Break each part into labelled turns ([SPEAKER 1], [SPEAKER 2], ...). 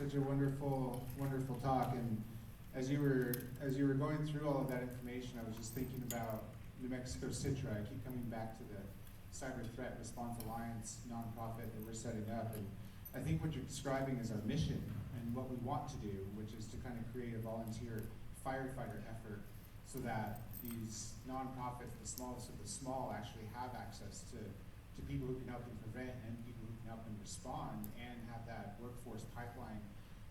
[SPEAKER 1] Such a wonderful, wonderful talk. And as you were going through all of that information, I was just thinking about New Mexico Citra. I keep coming back to the Cyber Threat Response Alliance nonprofit that we're setting up. And I think what you're describing is our mission and what we want to do, which is to kind of create a volunteer firefighter effort so that these nonprofits, the smallest of the small, actually have access to people who can help them prevent and people who can help them respond and have that workforce pipeline,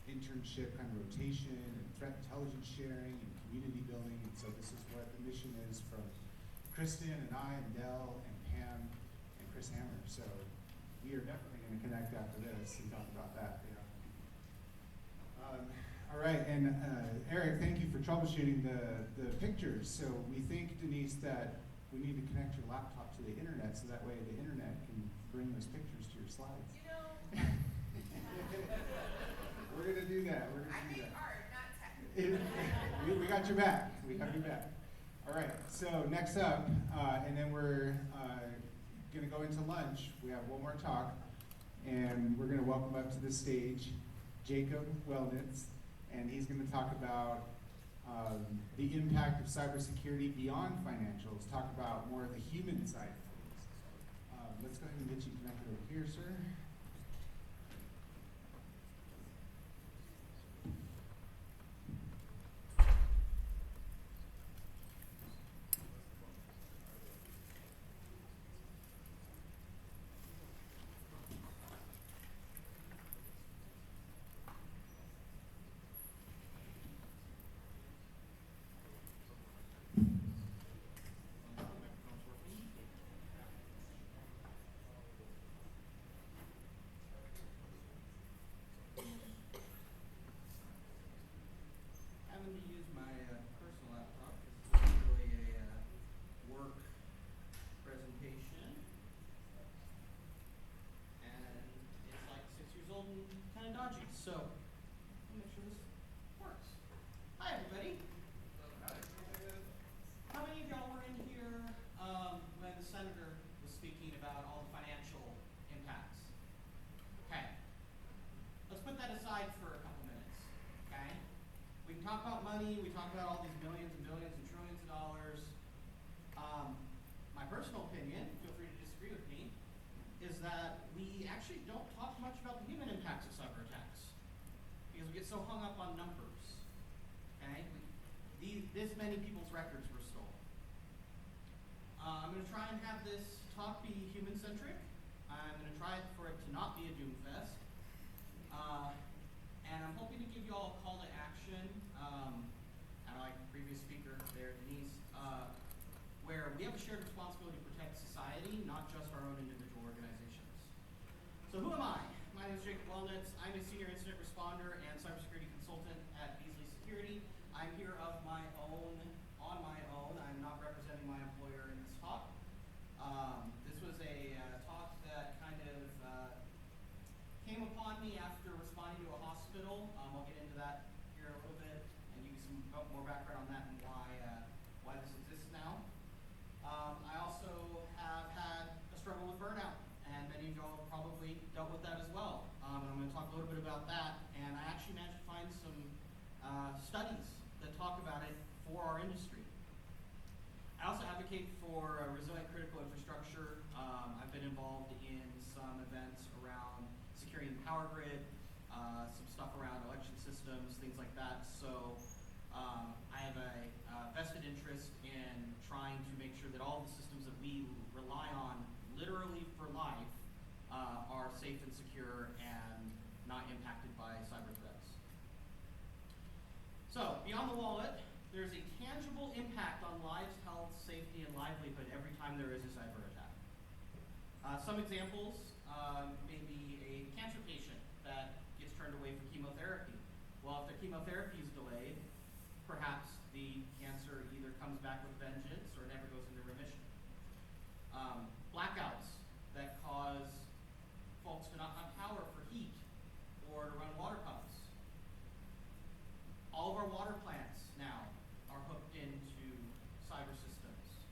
[SPEAKER 1] internship kind of rotation and threat intelligence sharing and community building. And so this is what the mission is from Kristen and I and Dell and Pam and Chris Hammer. So we are definitely going to connect after this and talk about that. All right, and Eric, thank you for troubleshooting the pictures. So we think, Denise, that we need to connect your laptop to the internet so that way the internet can bring those pictures to your slides.
[SPEAKER 2] You know,
[SPEAKER 1] We're going to do that.
[SPEAKER 2] I make art, not technical.
[SPEAKER 1] We got your back. We got your back. All right, so next up, and then we're going to go into lunch. We have one more talk, and we're going to welcome up to the stage Jacob Wellnitz, and he's going to talk about the impact of cybersecurity beyond financials, talk about more of the human side of things. Let's go ahead and get you connected over here, sir.
[SPEAKER 3] Having to use my personal laptop. This is really a work presentation, and it's like 6 years old and kind of dodgy. So I'll make sure this works. Hi, everybody. How many of y'all were in here when the senator was speaking about all the financial impacts? Okay. Let's put that aside for a couple minutes. Okay. We can talk about money, we talk about all these millions and billions and trillions of dollars. My personal opinion, feel free to disagree with me, is that we actually don't talk much about the human impacts of cyber attacks because we get so hung up on numbers. Okay? This many people's records were stolen. I'm going to try and have this talk be human-centric. I'm going to try for it to not be a doom fest. And I'm hoping to give you all a call to action, and like the previous speaker there, Denise, where we have a shared responsibility to protect society, not just our own individual organizations. So who am I? My name is Jacob Wellnitz. I'm a senior incident responder and cybersecurity consultant at Beasley Security. I'm here on my own. I'm not representing my employer in this talk. This was a talk that kind of came upon me after responding to a hospital. I'll get into that here in a little bit and give you some more background on that and why this exists now. I also have had a struggle with burnout, and many of y'all have probably dealt with that as well. And I'm going to talk a little bit about that. And I actually managed to find some studies that talk about it for our industry. I also advocate for resilient critical infrastructure. I've been involved in some events around securing the power grid, some stuff around election systems, things like that. So I have a vested interest in trying to make sure that all the systems that we rely on literally for life are safe and secure and not impacted by cyber threats. So beyond the wallet, there's a tangible impact on lives, health, safety, and livelihood every time there is a cyber attack. Some examples may be a cancer patient that gets turned away for chemotherapy. Well, if the chemotherapy is delayed, perhaps the cancer either comes back with vengeance or never goes into remission. Blackouts that cause folks to not have power for heat or to run water pumps. All of our water plants now are hooked into cyber systems.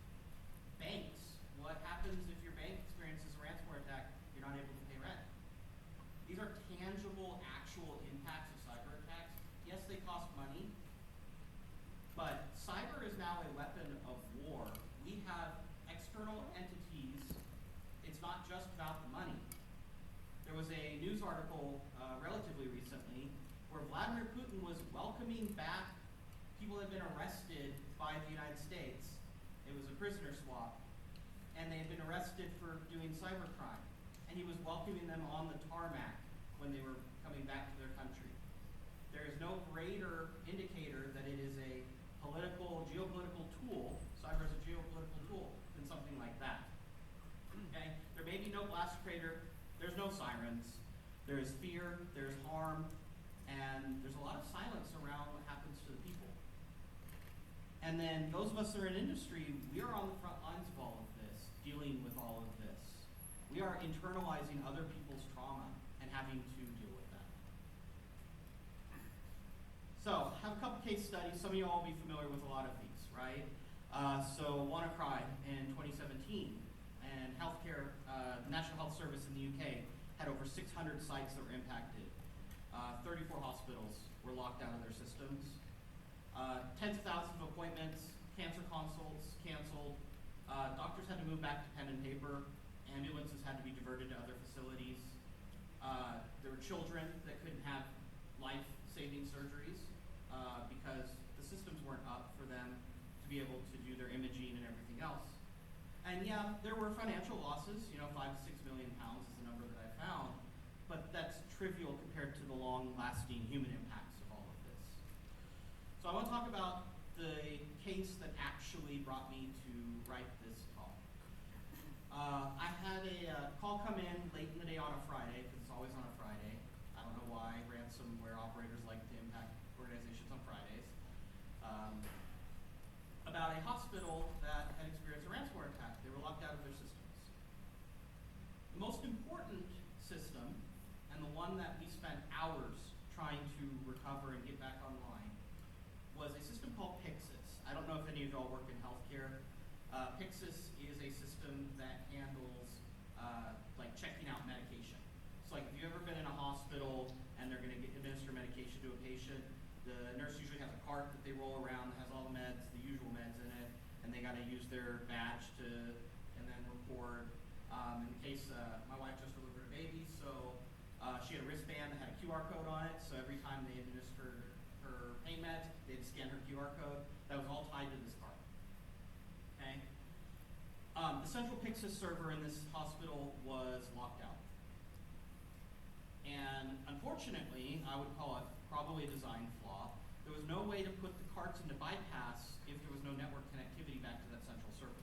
[SPEAKER 3] Banks, what happens if your bank experiences a ransomware attack? You're not able to pay rent. These are tangible, actual impacts of they cost money, but cyber is now a weapon of war. We have external entities. It's not just about the money. There was a news article relatively recently where Vladimir Putin was welcoming back people that had been arrested by the United States. It was a prisoner swap, and they had been arrested for doing cybercrime. And he was welcoming them on the tarmac when they were coming back to their country. There is no greater indicator that it is a geopolitical tool, cyber is a geopolitical tool, than something like that. Okay? There may be no blast crater, there's no sirens, there is fear, there's harm, and there's a lot of silence around what happens to the people. And then those of us that are in industry, we are on the front lines of all of this, dealing with all of this. We are internalizing other people's trauma and having to deal with that. So, I have a couple case studies. Some of you all will be familiar with a lot of these, right? So, WannaCry in 2017, and healthcare, the National Health Service in the UK had over 600 sites that were impacted. 34 hospitals were locked out of their systems. Tens of thousands of appointments, cancer consults canceled. Doctors had to move back to pen and paper. Ambulances had to be diverted to other facilities. There were children that couldn't have life-saving surgeries because the systems weren't up for them to be able to do their imaging and everything else. And yeah, there were financial losses. You know, £5 to £6 million is the number that I found, but that's trivial compared to the long-lasting human impacts of all of this. So I want to talk about the case that actually brought me to write this talk. I had a call come in late in the day on a Friday, because it's always on a Friday. I don't know why ransomware operators like to impact organizations on Fridays. About a hospital that had experienced a ransomware attack. They were locked out of their systems. The most important system, and the one that we spent hours trying to recover and get back online, was a system called Pyxis. I don't know if any of y'all work in healthcare. Pyxis is a system that handles like checking out medication. So like if you've ever been in a hospital and they're going to administer medication to a patient, the nurse usually has a cart that they roll around that has all the meds, the usual meds in it, and they got to use their badge to and then record. In the case, my wife just delivered a baby, so she had a wristband that had a QR code on it, so every time they administered her pain meds, they'd scan her QR code. That was all tied to this cart. Okay? The central Pyxis server in this hospital was locked out. And unfortunately, I would call it probably a design flaw. There was no way to put the carts into bypass if there was no network connectivity back to that central server.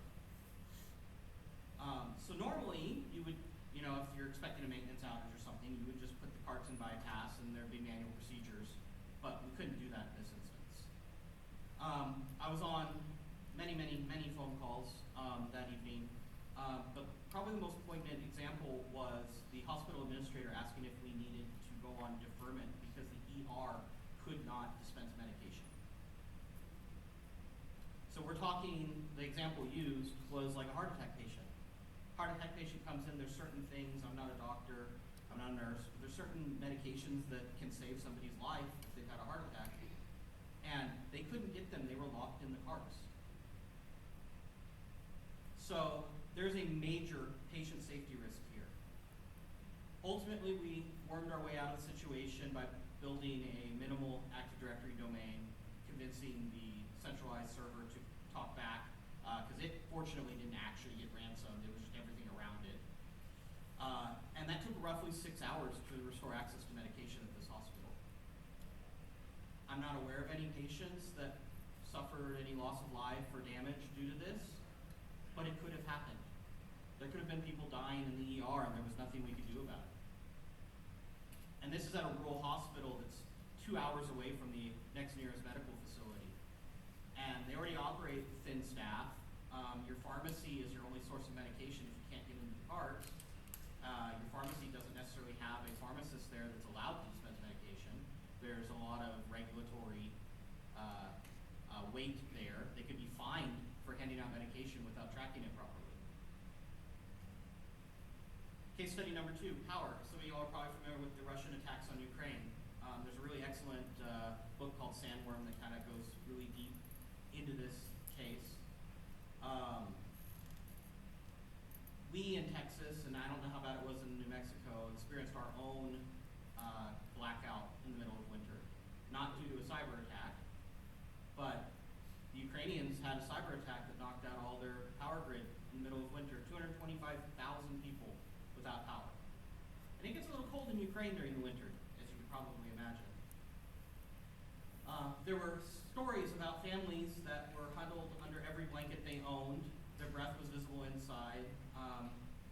[SPEAKER 3] So normally, you would, you know, if you're expecting a maintenance outage or something, you would just put the carts in bypass and there'd be manual procedures, but we couldn't do that in this instance. I was on many phone calls that evening, but probably the most poignant example was the hospital administrator asking if we needed to go on deferment because the ER could not dispense medication. So we're talking, the example used was like a heart attack patient. Heart attack patient comes in, there's certain things, I'm not a doctor, I'm not a nurse, but there's certain medications that can save somebody's life if they've had a heart attack. And they couldn't get them, they were locked in the carts. So there's a major patient safety risk here. Ultimately, we wormed our way out of the situation by building a minimal Active Directory domain, convincing the centralized server to talk back, because it fortunately didn't actually get ransomed, it was just everything around it. And that took roughly 6 hours to restore access to medication at this hospital. I'm not aware of any patients that suffered any loss of life or damage due to this, but it could have happened. There could have been people dying in the ER and there was nothing we could do about it. And this is at a rural hospital that's 2 hours away from the next nearest medical facility. And they already operate with thin staff. Your pharmacy is your only source of medication if you can't get into the carts. Your pharmacy doesn't necessarily have a pharmacist there that's allowed to dispense medication. There's a lot of regulatory weight there. They could be fined for handing out medication without tracking it properly. Case study number 2, power. Some of you all are probably familiar with the Russian attacks on Ukraine. There's a really excellent book called into this case. We in Texas, and I don't know how bad it was in New Mexico, experienced our own blackout in the middle of winter. Not due to a cyber attack, but the Ukrainians had a cyber attack that knocked out all their power grid in the middle of winter. 225,000 people without power. And it gets a little cold in Ukraine during the winter, as you can probably imagine. There were stories about families that were huddled under every blanket they owned. Their breath was visible inside.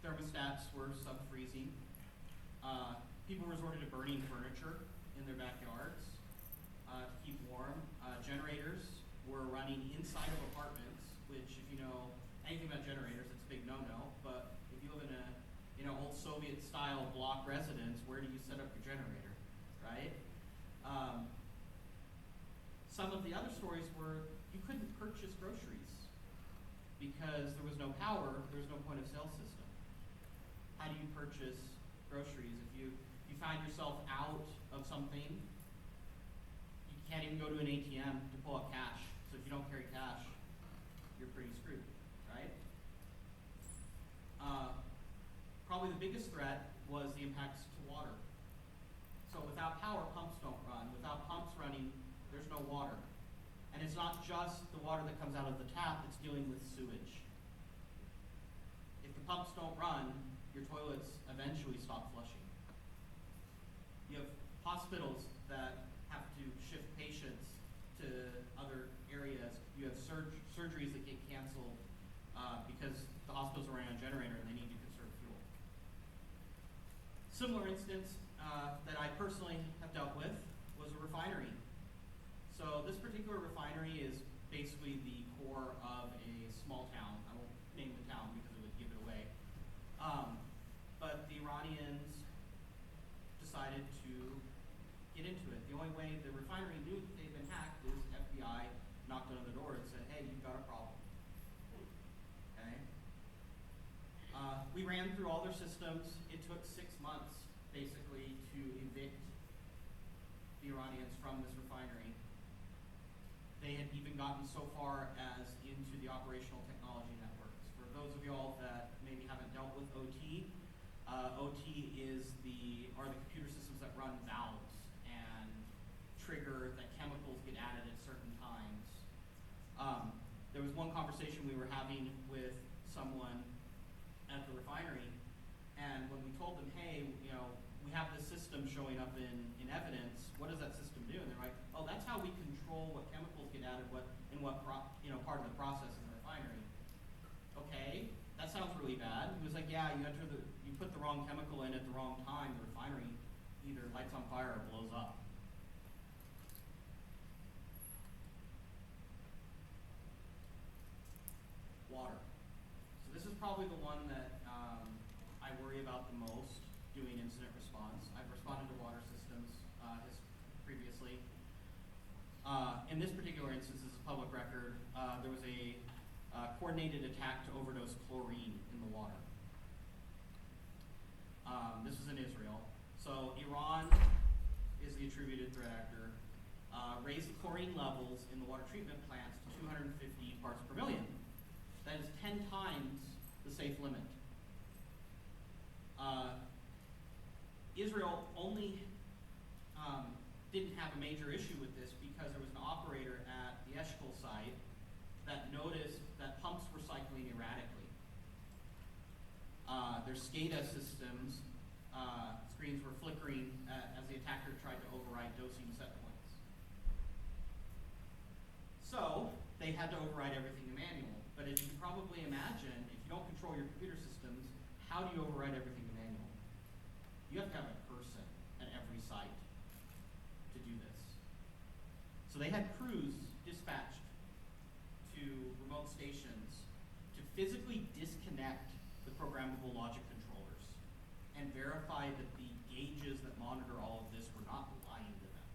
[SPEAKER 3] Thermostats were sub-freezing. People resorted to burning furniture in their backyards to keep warm. Generators were running inside of apartments, which, if you know anything about generators, it's a big no-no. But if you live in a old Soviet-style block residence, where do you set up your generator, right? Some of the other stories were you couldn't purchase groceries because there was no power, there was no point-of-sale system. How do you purchase groceries? If you find yourself out of something, you can't even go to an ATM to pull out cash. So if you don't carry cash, you're pretty screwed, right? Probably the biggest threat was the impacts to water. So without power, pumps don't run. Without pumps running, there's no water. And it's not just the water that comes out of the tap, it's dealing with sewage. If the pumps don't run, your toilets eventually stop flushing. You have hospitals that have to shift patients to other areas. You have surgeries that get canceled because the hospitals are running on a generator and they need to conserve fuel. Similar instance that I personally have dealt with was a refinery. So this particular refinery is basically the core of a small town. I won't name the town because it would give it away. But the Iranians decided to get into it. The only way the refinery knew that they'd been hacked is FBI knocked on the door and said, hey, you've got a problem. Okay? We ran through all their systems. It took 6 months, basically, to evict the Iranians from this refinery. They had even gotten so far as into the operational technology networks. For those of you all that maybe haven't dealt with OT, OT are the computer systems that run valves and trigger that chemicals get added at certain times. There was one conversation we were having with someone at the refinery, and when we told them, hey, we have this system showing up in evidence, what does that system do? And they're like, oh, that's how we control what chemicals get added, what part of the process in the refinery. Okay, that sounds really bad. He was like, yeah, you put the wrong chemical in at the wrong time, the refinery either lights on fire or blows up. Water. So this is probably the one that I worry about the most doing incident response. I've responded to water systems previously. In this particular instance, this is public record, there was a coordinated attack to overdose chlorine in the water. This was in Israel. So Iran is the attributed threat actor. Raised the chlorine levels in the water treatment plants to 250 parts per million. That is 10 times the safe limit. Israel only didn't have a major issue with this because there was an operator at the Eshkol site that noticed that pumps were cycling erratically. Their SCADA systems, screens were flickering as the attacker tried to override dosing set points. So they had to override everything to manual. But as you can probably imagine, if you don't control your computer systems, how do you override everything to manual? You have to have a person at every site to do this. So they had crews dispatched to remote stations to physically disconnect the programmable logic controllers and verify that the gauges that monitor all of this were not lying to them.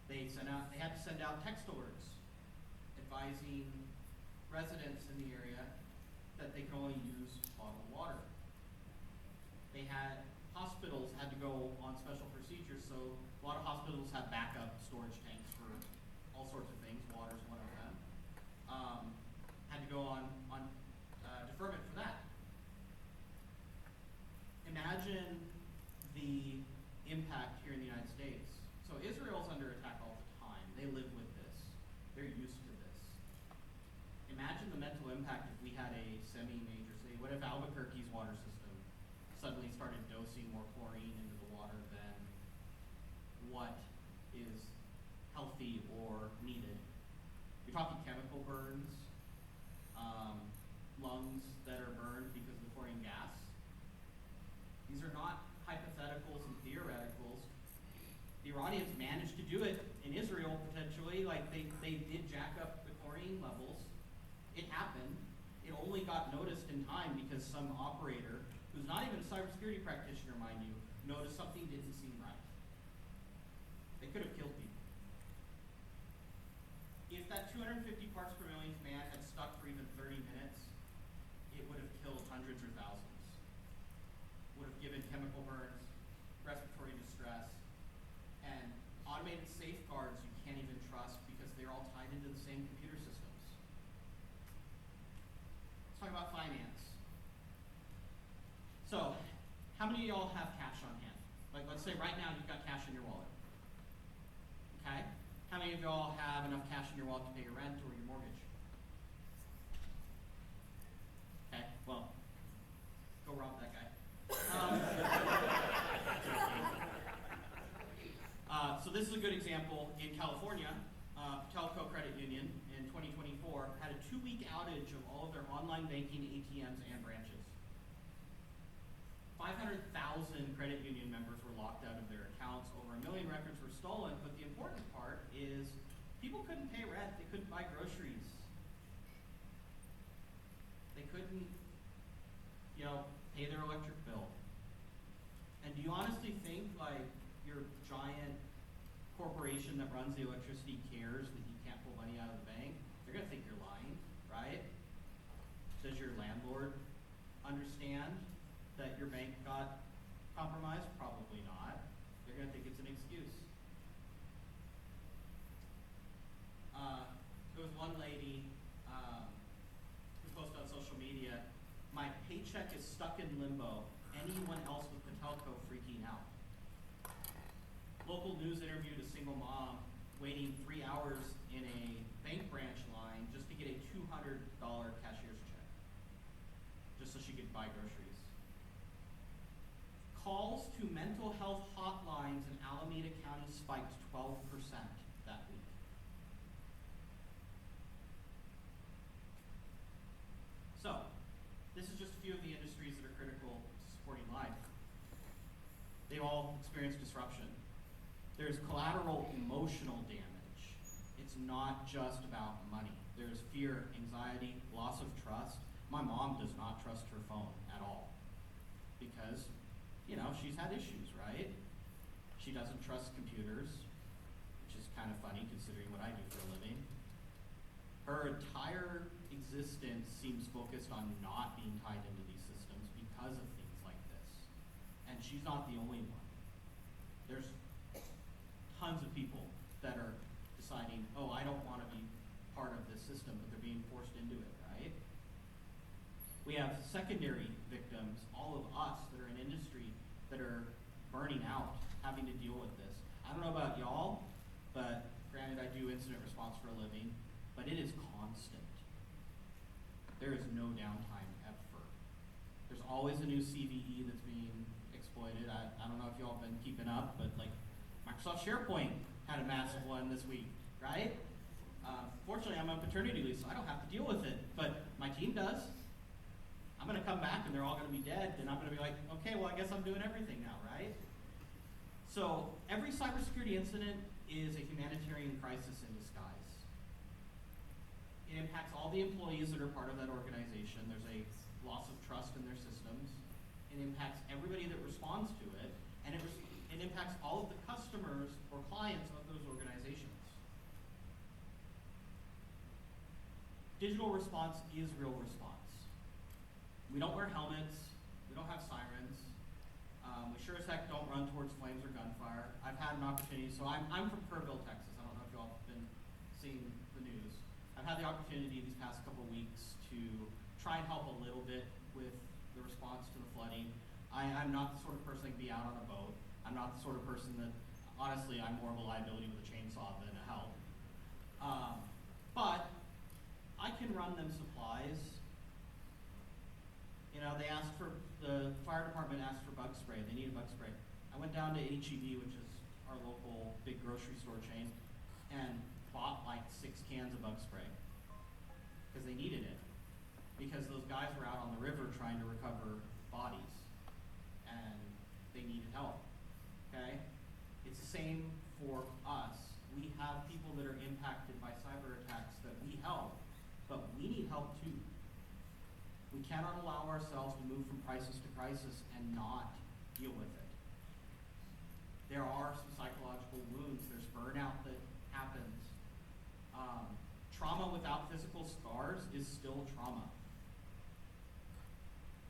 [SPEAKER 3] They had to send out text alerts advising residents in the area that they can only use bottled water. They had hospitals had to go on special procedures, so a lot of hospitals have backup storage tanks for all sorts of things, water's one of them. Had to go on deferment for that. Imagine the impact here in the United States. So Israel's under attack all the time. They live with this. They're used to this. Imagine the mental impact if we had a semi-major city. What if Albuquerque's water system suddenly started dosing more chlorine into the water than what is healthy or needed? You're talking chemical burns, lungs that are burned because of the chlorine gas. These are not hypotheticals and theoreticals. The Iranians managed to do it in Israel potentially, like they did jack up the chlorine levels. It happened. It only got noticed in time because some operator, who's not even a cybersecurity practitioner, mind you, noticed something didn't seem right. They could have killed people. If that 250 parts per million command had stuck for even 30 minutes, it would have killed hundreds or thousands. Would have given chemical burns, respiratory distress, and automated safeguards you can't even trust because they're all tied into the same computer systems. Let's talk about finance. So, how many of y'all have cash on hand? Like, let's say right now you've got cash in your wallet. Okay? How many of y'all have enough cash in your wallet to pay your rent or your mortgage? Okay, well, go rob that guy. So this is a good example. In California, Telco Credit Union in 2024 had a 2-week outage of all of their online banking ATMs and branches. 500,000 credit union members were locked out of their accounts. Over 1 million records were stolen. But the important part is people couldn't pay rent. They couldn't buy groceries. They couldn't, pay their electric bill. And do you honestly think, like, your giant corporation that runs the electricity cares that you can't pull money out of the bank? They're going to think you're lying, right? Does your landlord understand that your bank got compromised? Probably not. They're going to think it's an excuse. There was one lady who posted on social media, "My paycheck is stuck in limbo. Anyone else with the telco freaking out?" Local news interviewed a single mom waiting 3 hours in a bank branch line just to get a $200 cashier's check, just so she could buy groceries. Calls to mental health hotlines in Alameda County spiked 12% that week. So, this is just a few of the industries that are critical to supporting life. They all experience disruption. There's collateral emotional damage. It's not just about money. There's fear, anxiety, loss of trust. My mom does not trust her phone at all because, she's had issues, right? She doesn't trust computers, which is kind of funny considering what I do for a living. Her entire existence seems focused on not being tied into these systems because of things like this. And she's not the only one. There's tons of people that are deciding, I don't want to be part of this system, but they're being forced into it, right? We have secondary victims, all of us that are in industry that are burning out, having to deal with this. I don't know about y'all, but granted I do incident response for a living, but it is constant. There is no downtime ever. There's always a new CVE that's being exploited. I don't know if y'all have been keeping up, but like Microsoft SharePoint had a massive one this week, right? Fortunately, I'm on paternity leave, so I don't have to deal with it, but my team does. I'm going to come back and they're all going to be dead, and I'm going to be like, okay, well, I guess I'm doing everything now, right? So every cybersecurity incident is a humanitarian crisis in disguise. It impacts all the employees that are part of that organization. There's a loss of trust in their systems. It impacts everybody that responds to it, and it impacts all of the customers or clients of those organizations. Digital response is real response. We don't wear helmets. We don't have sirens. We sure as heck don't run towards flames or gunfire. I've had an opportunity, so I'm from Kerrville, Texas. I don't know if y'all have been seeing the news. I've had the opportunity these past couple weeks to try and help a little bit with the response to the flooding. I'm not the sort of person that can be out on a boat. I'm not the sort of person that, honestly, I'm more of a liability with a chainsaw than a help. But I can run them supplies. You know, the fire department asked for bug spray. They needed bug spray. I went down to H-E-B, which is our local big grocery store chain, and bought like 6 cans of bug spray because they needed it. Because those guys were out on the river trying to recover bodies, and they needed help. Okay? It's the same for us. We have people that are impacted by cyber attacks that we help, but we need help too. We cannot allow ourselves to move from crisis to crisis and not deal with it. There are some psychological wounds. There's burnout that happens. Trauma without physical scars is still trauma.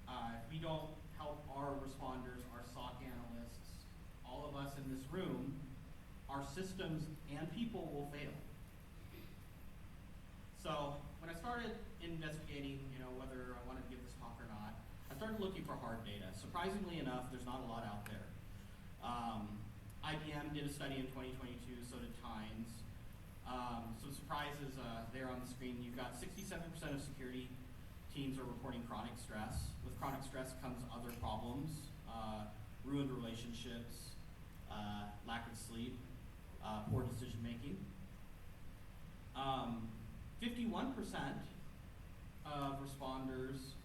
[SPEAKER 3] If we don't help our responders, our SOC analysts, all of us in this room, our systems and people will fail. So when I started investigating, whether I wanted to give this talk or not, I started looking for hard data. Surprisingly enough, there's not a lot out there. IBM did a study in 2022, so did Tynes. Some surprises there on the screen. You've got 67% of security teams are reporting chronic stress. With chronic stress comes other problems, ruined relationships, lack of sleep, poor decision making. 51% of responders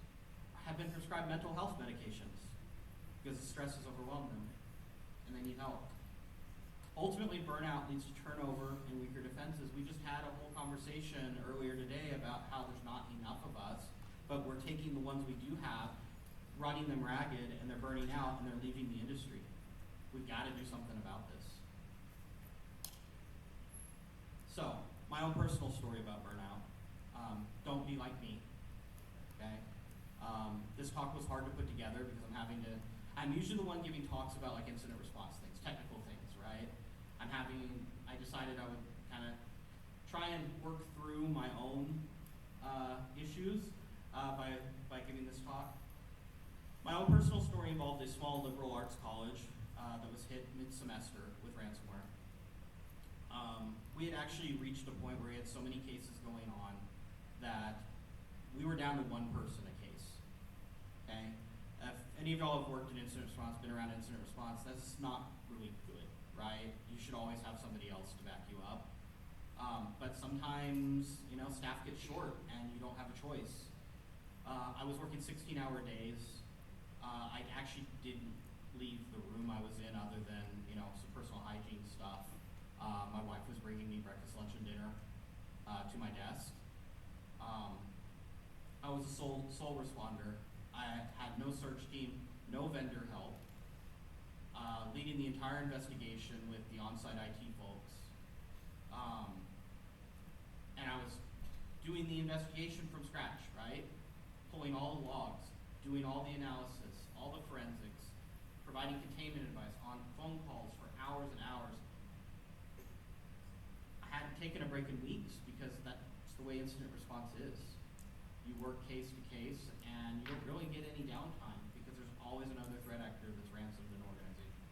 [SPEAKER 3] have been prescribed mental health medications because the stress has overwhelmed them and they need help. Ultimately, burnout leads to turnover and weaker defenses. We just had a whole conversation earlier today about how there's not enough of us, but we're taking the ones we do have, running them ragged, and they're burning out and they're leaving the industry. We've got to do something about this. So, my own personal story about burnout. Don't be like me, okay? This talk was hard to put together because I'm usually the one giving talks about like incident response things, technical things, right? I decided I would kind of try and work through my own issues by giving this talk. My own personal story involved a small liberal arts college that was hit mid-semester with ransomware. We had actually reached a point where we had so many cases going on that we were down to one person a case. Okay? If any of y'all have worked in incident response, been around incident response, that's not really good, right? You should always have somebody else to back you up. But sometimes, staff gets short and you don't have a choice. I was working 16-hour days. I actually didn't leave the room I was in other than, some personal hygiene stuff. My wife was bringing me breakfast, lunch, and dinner to my desk. I was a sole responder. I had no search team, no vendor help, leading the entire investigation with the on-site IT folks. And I was doing the investigation from scratch, right? Pulling all the logs, doing all the analysis, all the forensics, providing containment advice on phone calls for hours and hours. I hadn't taken a break in weeks because that's the way incident response is. You work case to case and you don't really get any downtime because there's always another threat actor that's ransomed an organization.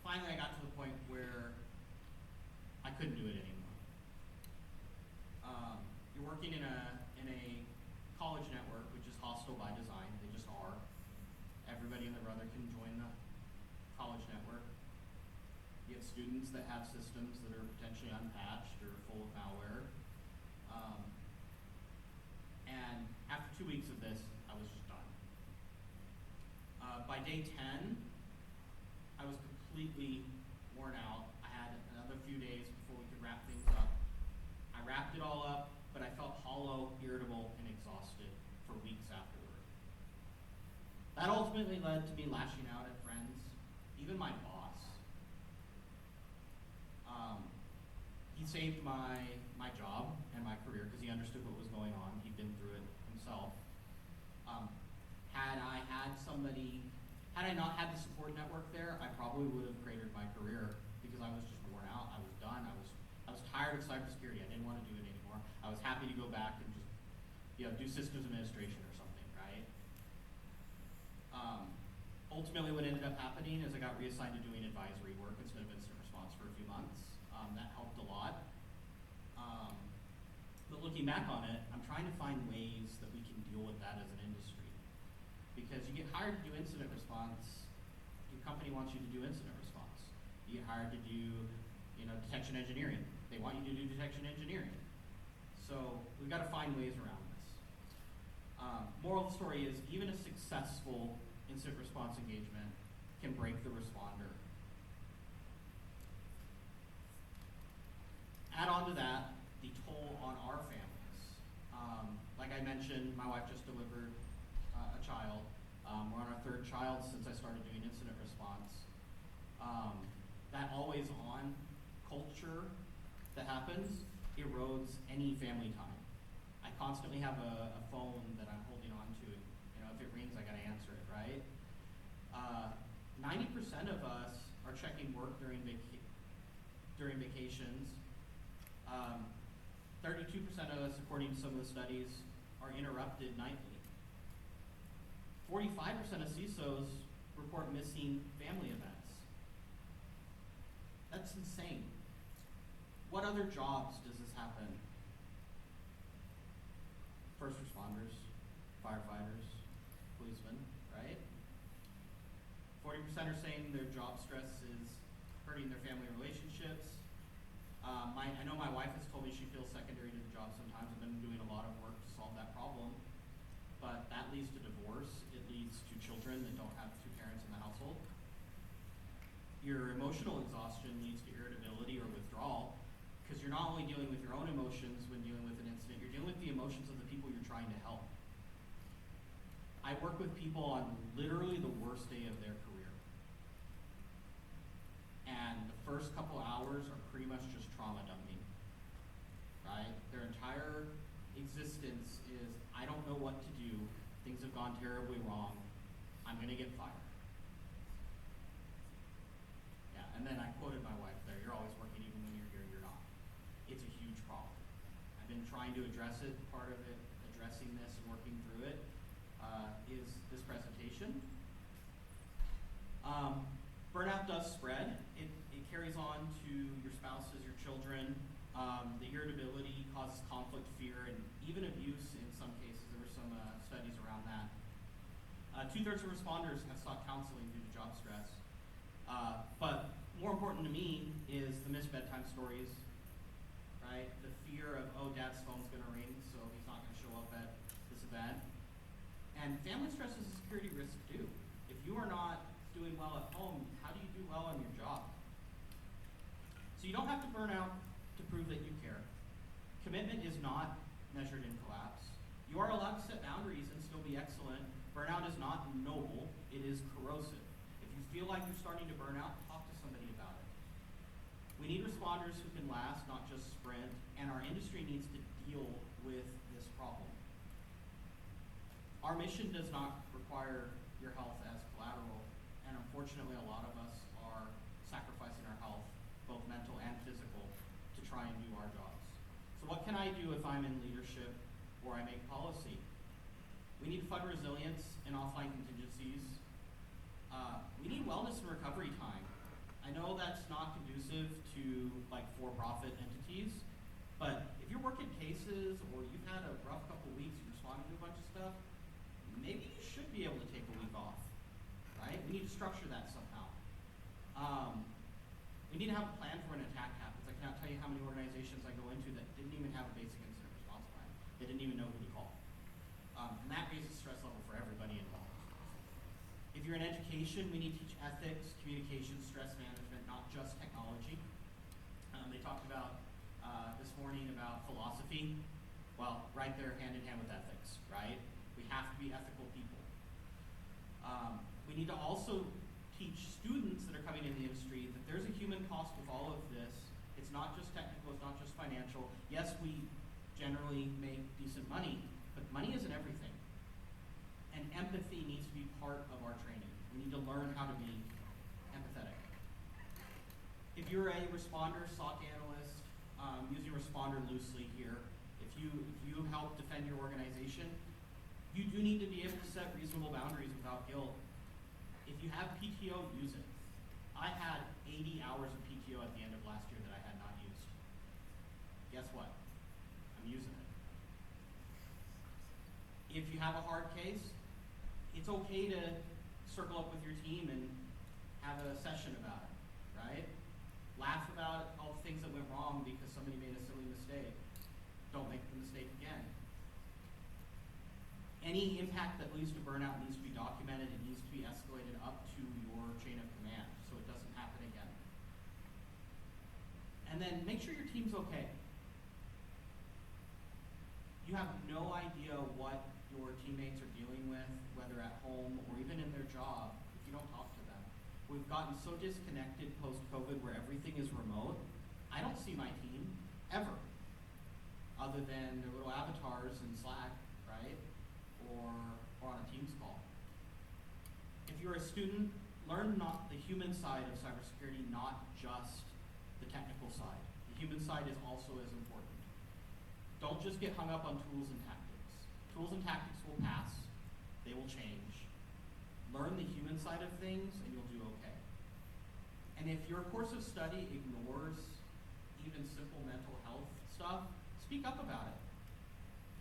[SPEAKER 3] Finally, I got to the point where I couldn't do it anymore. You're working in a college network, which is hostile by design. They just are. Everybody and their brother can join the college network. You have students that have systems that are potentially unpatched or full of malware. And after 2 weeks of this, I was just done. By day 10, I was completely worn out. I had another few days before we could wrap things up. I wrapped it all up, but I felt hollow, irritable, and exhausted for weeks afterward. That ultimately led to me lashing out at friends, even my boss. He saved my job and my career because he understood what was going on. He'd been through it himself. Had had I not had the support network there, I probably would have cratered my career because I was just worn out. I was done. I was tired of cybersecurity. I didn't want to do it anymore. I was happy to go back and just, do systems administration or something, right? Ultimately, what ended up happening is I got reassigned to doing advisory work instead of incident response for a few months. That helped a lot. But looking back on it, I'm trying to find ways that we can deal with that as an industry. Because you get hired to do incident response, your company wants you to do incident response. You get hired to do, detection engineering. They want you to do detection engineering. So we've got to find ways around this. Moral of the story is even a successful incident response engagement can break the responder. Add on to that the toll on our families. Like I mentioned, my wife just delivered a child. We're on our third child since I started doing incident response. That always on culture that happens erodes any family time. I constantly have a phone that I'm holding on to. If it rings, I gotta answer it, right? 90% of us are checking work during vacations. 32% of us, according to some of the studies, are interrupted nightly. 45% of CISOs report missing family events. That's insane. What other jobs does this happen? First responders, firefighters, policemen, right? 40% are saying their job stress is hurting their family relationships. I know my wife has told me she feels secondary to the job sometimes. I've been doing a lot of work to solve that problem. But that leads to divorce. It leads to children that don't have two parents in the household. Your emotional exhaustion leads to irritability or withdrawal because you're not only dealing with your own emotions when dealing with an incident, you're dealing with the emotions of the people you're trying to help. I work with people on literally the worst day of their career. And the first couple hours are pretty much just trauma dumping, right? Their entire existence is, I don't know what to do. Things have gone terribly wrong. I'm going to get fired. Yeah, and then I quoted my wife there, you're always working even when you're here, you're not. It's a huge problem. I've been trying to address it. Part of it, addressing this and working through it, is this presentation. Burnout does spread. It carries on to your spouses, your children. The irritability causes conflict, fear, and even abuse in some cases. There were some studies around that. 2/3 of responders have sought counseling due to job stress. But more important to me is the missed bedtime stories, right? The fear of, dad's phone's gonna ring, so he's not gonna show up at this event. And family stress is a security risk too. If you are not doing well at home, how do you do well on your job? So you don't have to burn out to prove that you care. Commitment is not measured in collapse. You are allowed to set boundaries and still be excellent. Burnout is not noble, it is corrosive. If you feel like you're starting to burn out, talk to somebody about it. We need responders who can last, not just sprint, and our industry needs to deal with this problem. Our mission does not require your health as collateral, and unfortunately a lot of us are sacrificing our health, both mental and physical, to try and do our jobs. So what can I do if I'm in leadership or I make policy? We need fund resilience and offline contingencies. We need wellness and recovery time. I know that's not conducive to for-profit entities, but if you're working cases or you've had a rough couple weeks, you're responding to a bunch of stuff, maybe you should be able to take a week off, right? We need to structure that somehow. We need to have a plan for when an attack happens. I cannot tell you how many organizations I go into that didn't even have a basic incident response plan. They didn't even know who to call. And that raises stress level for everybody involved. If you're in education, we need to teach ethics, communication, stress management, not just technology. They talked about this morning about philosophy. Well, right there hand in hand with ethics, right? We have to be ethical people. We need to also teach students that are coming in the industry that there's a human cost with all of this. It's not just technical, it's not just financial. Yes, we generally make decent money, but money isn't everything. And empathy needs to be part of our training. We need to learn how to be empathetic. If you're a responder, SOC analyst, using responder loosely here, if you help defend your organization, you do need to be able to set reasonable boundaries without guilt. If you have PTO, use it. I had 80 hours of PTO at the end of last year that I had not used. Guess what? I'm using it. If you have a hard case, it's okay to circle up with your team and have a session about it, right? Laugh about all the things that went wrong because somebody made a silly mistake. Don't make the mistake again. Any impact that leads to burnout needs to be documented. It needs to be escalated up to your chain of command so it doesn't happen again. And then make sure your team's okay. You have no idea what your teammates are dealing with, whether at home or even in their job, if you don't talk to them. We've gotten so disconnected post-COVID where everything is remote. I don't see my team, ever, other than their little avatars in Slack, right? Or on a Teams call. If you're a student, learn not the human side of cybersecurity, not just the technical side. The human side is also as important. Don't just get hung up on tools and tactics. Tools and tactics will pass. They will change. Learn the human side of things and you'll do okay. And if your course of study ignores even simple mental health stuff, speak up about it.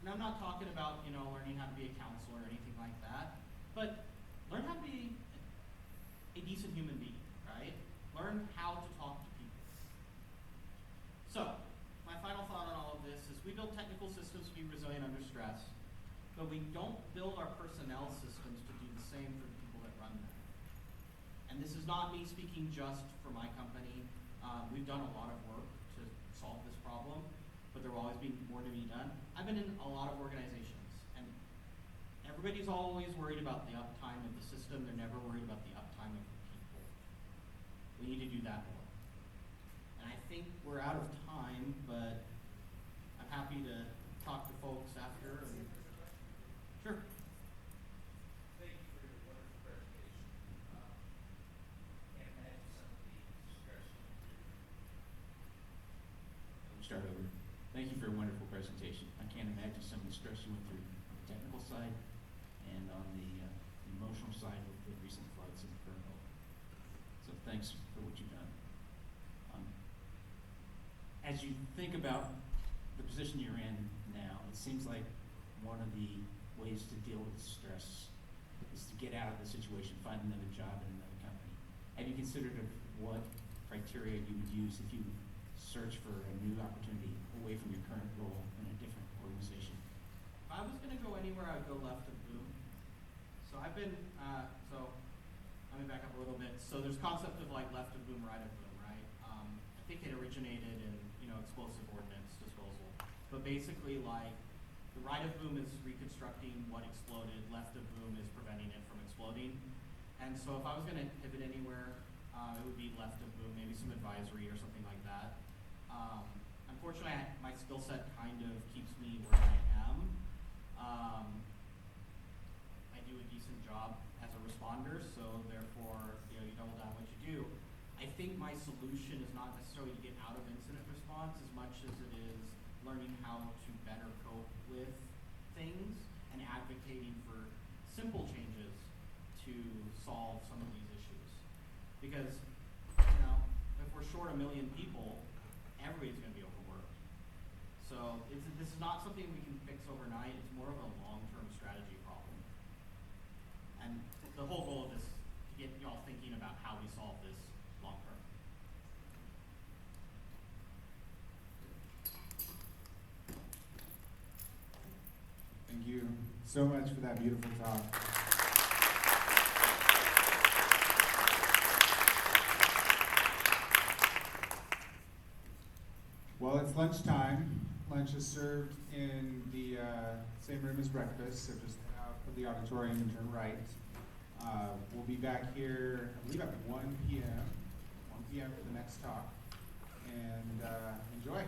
[SPEAKER 3] And I'm not talking about, learning how to be a counselor or anything like that, but learn how to be a decent human being, right? Learn how to talk to people. So, my final thought on all of this is we build technical systems to be resilient under stress, but we don't build our personnel systems to do the same for the people that run them. And this is not me speaking just for my company. We've done a lot of work to solve this problem, but there will always be more to be done. I've been in a lot of organizations, and everybody's always worried about the uptime of the system. They're never worried about the uptime of the people. We need to do that more. And I think we're out of time, but I'm happy to talk to folks after. Sure.
[SPEAKER 4] Thank you for your wonderful presentation. Can't imagine some of the stress you went through.
[SPEAKER 5] Start over. Thank you for a wonderful presentation. I can't imagine some of the stress you went through on the technical side and on the emotional side with the recent floods in Colonel. So thanks for what you've done. As you think about the position you're in now, it seems like one of the ways to deal with stress is to get out of the situation, find another job in another company. Have you considered what criteria you would use if you search for a new opportunity away from your current role in a different organization?
[SPEAKER 3] If I was going to go anywhere, I would go left of boom. So I've been, let me back up a little bit. So there's concept of like left of boom, right of boom, right? I think it originated in, explosive ordnance disposal. But basically like the right of boom is reconstructing what exploded, left of boom is preventing it from exploding. And so if I was going to pivot anywhere, it would be left of boom, maybe some advisory or something like that. Unfortunately, my skill set kind of keeps me where I am. I do a decent job as a responder, so therefore, you double down what you do. I think my solution is not necessarily to get out of incident response as much as it is learning how to better cope with things and advocating for simple changes to solve some of these issues. Because, if we're short 1 million people, everybody's going to be overworked. So this is not something we can fix overnight. It's more of a long-term strategy problem. And the whole goal of this is to get y'all thinking about how we solve this long-term.
[SPEAKER 1] Thank you so much for that beautiful talk. Well, it's lunchtime. Lunch is served in the same room as breakfast, so just out of the auditorium and turn right. We'll be back here, I believe at 1 p.m. 1 p.m. for the next talk. And enjoy.